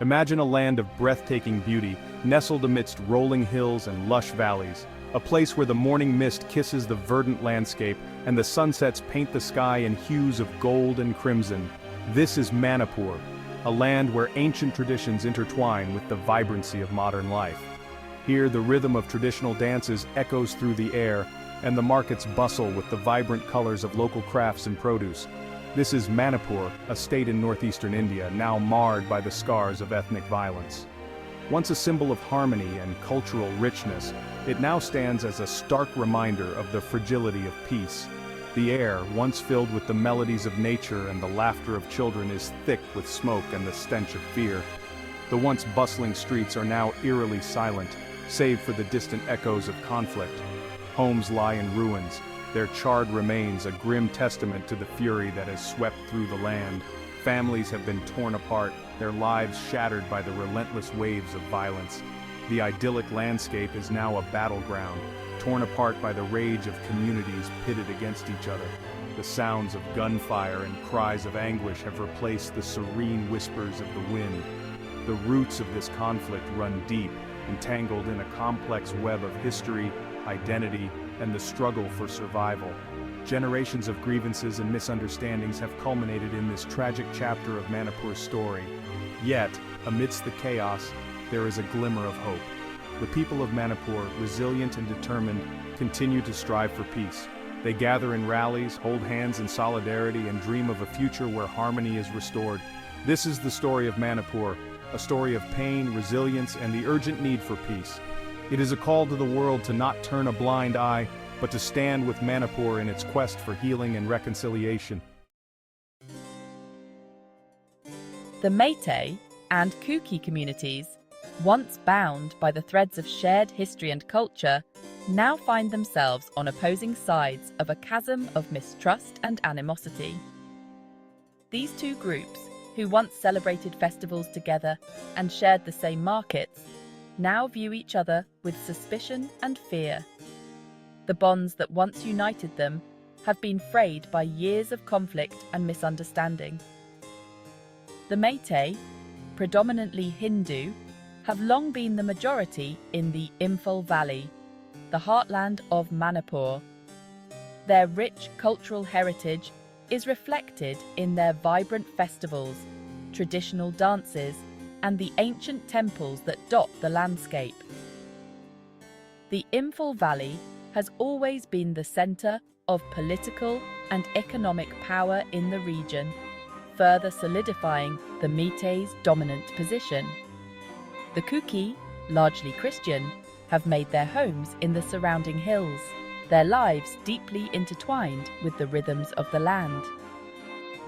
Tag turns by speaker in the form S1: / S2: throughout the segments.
S1: Imagine a land of breathtaking beauty, nestled amidst rolling hills and lush valleys. A place where the morning mist kisses the verdant landscape and the sunsets paint the sky in hues of gold and crimson. This is Manipur, a land where ancient traditions intertwine with the vibrancy of modern life. Here, the rhythm of traditional dances echoes through the air, and the markets bustle with the vibrant colors of local crafts and produce. This is Manipur, a state in northeastern India, now marred by the scars of ethnic violence. Once a symbol of harmony and cultural richness, it now stands as a stark reminder of the fragility of peace. The air, once filled with the melodies of nature and the laughter of children, is thick with smoke and the stench of fear. The once bustling streets are now eerily silent, save for the distant echoes of conflict. Homes lie in ruins, their charred remains a grim testament to the fury that has swept through the land. Families have been torn apart, their lives shattered by the relentless waves of violence. The idyllic landscape is now a battleground, torn apart by the rage of communities pitted against each other. The sounds of gunfire and cries of anguish have replaced the serene whispers of the wind. The roots of this conflict run deep, entangled in a complex web of history, identity, and the struggle for survival. Generations of grievances and misunderstandings have culminated in this tragic chapter of Manipur's story. Yet, amidst the chaos, there is a glimmer of hope. The people of Manipur, resilient and determined, continue to strive for peace. They gather in rallies, hold hands in solidarity, and dream of a future where harmony is restored. This is the story of Manipur, a story of pain, resilience, and the urgent need for peace. It is a call to the world to not turn a blind eye, but to stand with Manipur in its quest for healing and reconciliation.
S2: The Meitei and Kuki communities, once bound by the threads of shared history and culture, now find themselves on opposing sides of a chasm of mistrust and animosity. These two groups, who once celebrated festivals together and shared the same markets, now view each other with suspicion and fear. The bonds that once united them have been frayed by years of conflict and misunderstanding. The Meitei, predominantly Hindu, have long been the majority in the Imphal Valley, the heartland of Manipur. Their rich cultural heritage is reflected in their vibrant festivals, traditional dances, and the ancient temples that dot the landscape. The Imphal Valley has always been the centre of political and economic power in the region, further solidifying the Meitei's dominant position. The Kuki, largely Christian, have made their homes in the surrounding hills, their lives deeply intertwined with the rhythms of the land.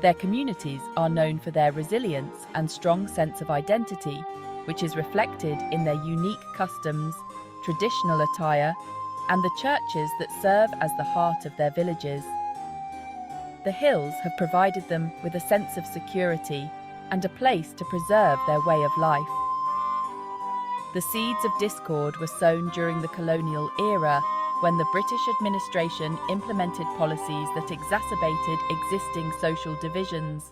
S2: Their communities are known for their resilience and strong sense of identity, which is reflected in their unique customs, traditional attire, and the churches that serve as the heart of their villages. The hills have provided them with a sense of security and a place to preserve their way of life. The seeds of discord were sown during the colonial era, when the British administration implemented policies that exacerbated existing social divisions.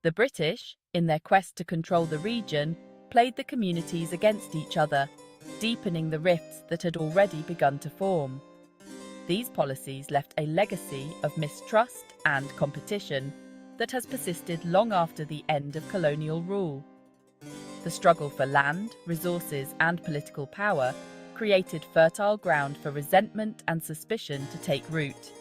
S2: The British, in their quest to control the region, played the communities against each other, deepening the rifts that had already begun to form. These policies left a legacy of mistrust and competition that has persisted long after the end of colonial rule. The struggle for land, resources, and political power created fertile ground for resentment and suspicion to take root.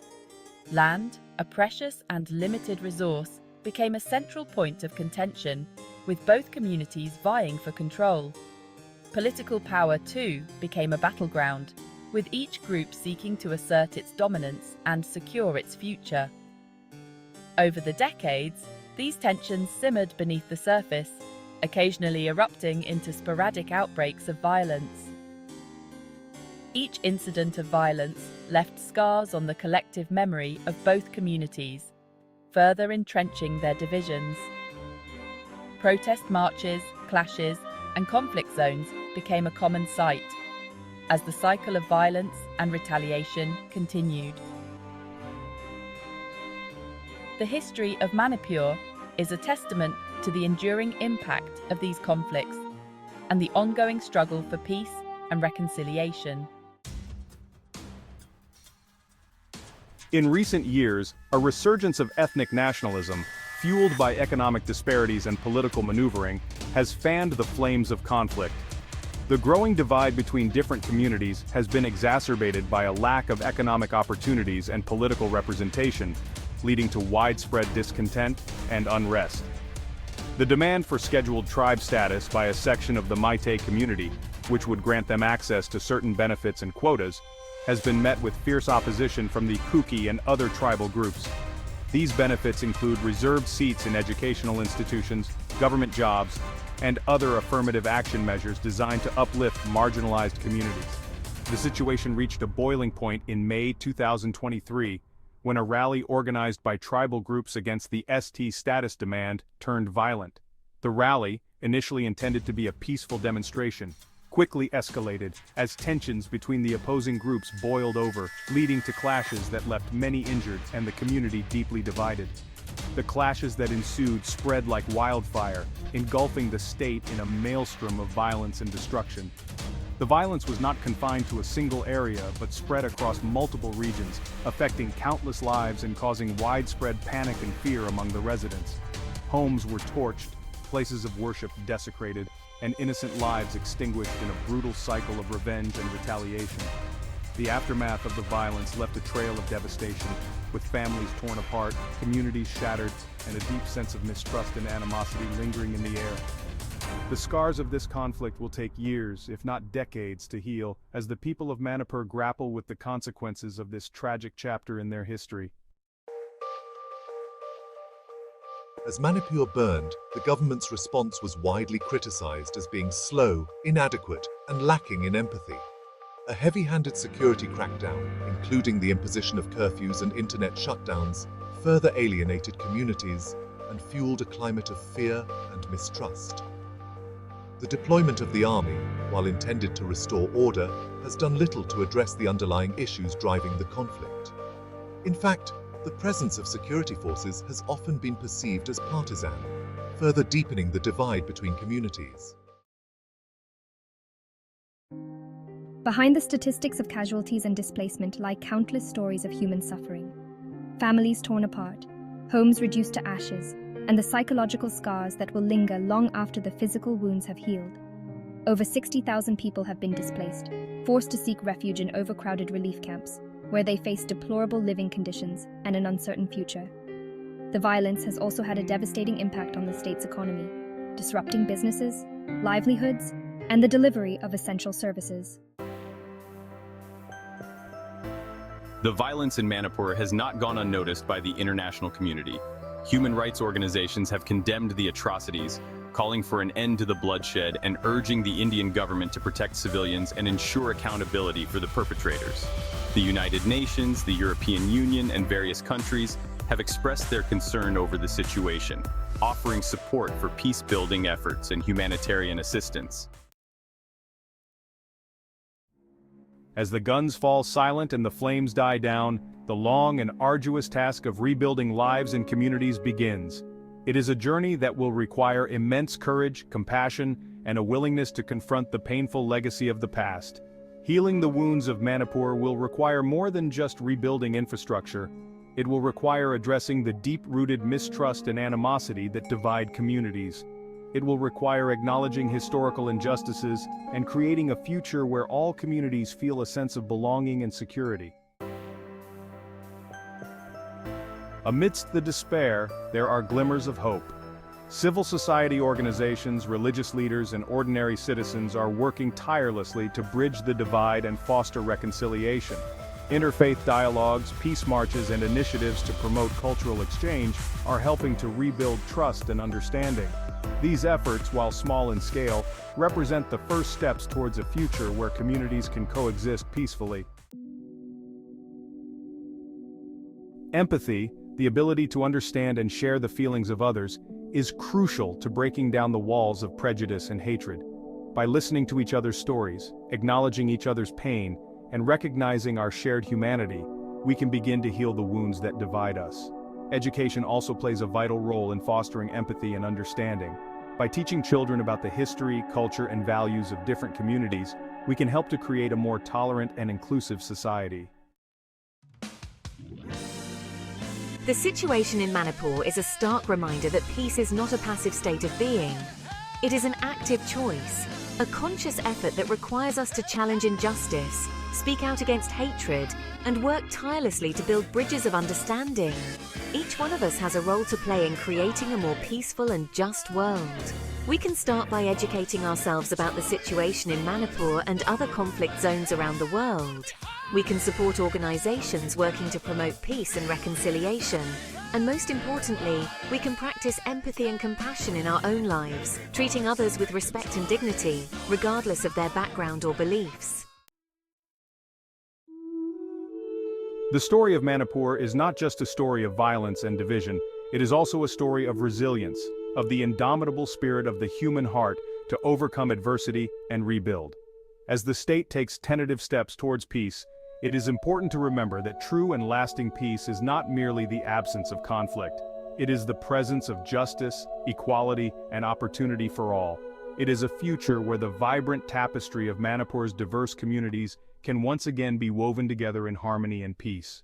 S2: Land, a precious and limited resource, became a central point of contention, with both communities vying for control. Political power, too, became a battleground, with each group seeking to assert its dominance and secure its future. Over the decades, these tensions simmered beneath the surface, occasionally erupting into sporadic outbreaks of violence. Each incident of violence left scars on the collective memory of both communities, further entrenching their divisions. Protest marches, clashes, and conflict zones became a common sight, as the cycle of violence and retaliation continued. The history of Manipur is a testament to the enduring impact of these conflicts and the ongoing struggle for peace and reconciliation.
S1: In recent years, a resurgence of ethnic nationalism, fueled by economic disparities and political maneuvering, has fanned the flames of conflict. The growing divide between different communities has been exacerbated by a lack of economic opportunities and political representation, leading to widespread discontent and unrest. The demand for scheduled tribe status by a section of the Meitei community, which would grant them access to certain benefits and quotas, has been met with fierce opposition from the Kuki and other tribal groups. These benefits include reserved seats in educational institutions, government jobs, and other affirmative action measures designed to uplift marginalized communities. The situation reached a boiling point in May 2023, when a rally organized by tribal groups against the ST status demand turned violent. The rally, initially intended to be a peaceful demonstration, quickly escalated as tensions between the opposing groups boiled over, leading to clashes that left many injured and the community deeply divided. The clashes that ensued spread like wildfire, engulfing the state in a maelstrom of violence and destruction. The violence was not confined to a single area but spread across multiple regions, affecting countless lives and causing widespread panic and fear among the residents. Homes were torched, places of worship desecrated, and innocent lives extinguished in a brutal cycle of revenge and retaliation. The aftermath of the violence left a trail of devastation, with families torn apart, communities shattered, and a deep sense of mistrust and animosity lingering in the air. The scars of this conflict will take years, if not decades, to heal, as the people of Manipur grapple with the consequences of this tragic chapter in their history.
S3: As Manipur burned, the government's response was widely criticized as being slow, inadequate, and lacking in empathy. A heavy-handed security crackdown, including the imposition of curfews and internet shutdowns, further alienated communities and fueled a climate of fear and mistrust. The deployment of the army, while intended to restore order, has done little to address the underlying issues driving the conflict. In fact, the presence of security forces has often been perceived as partisan, further deepening the divide between communities.
S4: Behind the statistics of casualties and displacement lie countless stories of human suffering. Families torn apart, homes reduced to ashes, and the psychological scars that will linger long after the physical wounds have healed. Over 60,000 people have been displaced, forced to seek refuge in overcrowded relief camps, where they face deplorable living conditions and an uncertain future. The violence has also had a devastating impact on the state's economy, disrupting businesses, livelihoods, and the delivery of essential services.
S5: The violence in Manipur has not gone unnoticed by the international community. Human rights organizations have condemned the atrocities, calling for an end to the bloodshed and urging the Indian government to protect civilians and ensure accountability for the perpetrators. The United Nations, the European Union, and various countries have expressed their concern over the situation, offering support for peace-building efforts and humanitarian assistance.
S1: As the guns fall silent and the flames die down, the long and arduous task of rebuilding lives and communities begins. It is a journey that will require immense courage, compassion, and a willingness to confront the painful legacy of the past. Healing the wounds of Manipur will require more than just rebuilding infrastructure. It will require addressing the deep-rooted mistrust and animosity that divide communities. It will require acknowledging historical injustices and creating a future where all communities feel a sense of belonging and security. Amidst the despair, there are glimmers of hope. Civil society organizations, religious leaders, and ordinary citizens are working tirelessly to bridge the divide and foster reconciliation. Interfaith dialogues, peace marches, and initiatives to promote cultural exchange are helping to rebuild trust and understanding. These efforts, while small in scale, represent the first steps towards a future where communities can coexist peacefully. Empathy, the ability to understand and share the feelings of others, is crucial to breaking down the walls of prejudice and hatred. By listening to each other's stories, acknowledging each other's pain, and recognizing our shared humanity, we can begin to heal the wounds that divide us. Education also plays a vital role in fostering empathy and understanding. By teaching children about the history, culture, and values of different communities, we can help to create a more tolerant and inclusive society.
S6: The situation in Manipur is a stark reminder that peace is not a passive state of being. It is an active choice, a conscious effort that requires us to challenge injustice, speak out against hatred, and work tirelessly to build bridges of understanding. Each one of us has a role to play in creating a more peaceful and just world. We can start by educating ourselves about the situation in Manipur and other conflict zones around the world. We can support organizations working to promote peace and reconciliation. And most importantly, we can practice empathy and compassion in our own lives, treating others with respect and dignity, regardless of their background or beliefs.
S1: The story of Manipur is not just a story of violence and division, it is also a story of resilience, of the indomitable spirit of the human heart to overcome adversity and rebuild. As the state takes tentative steps towards peace, it is important to remember that true and lasting peace is not merely the absence of conflict. It is the presence of justice, equality, and opportunity for all. It is a future where the vibrant tapestry of Manipur's diverse communities can once again be woven together in harmony and peace.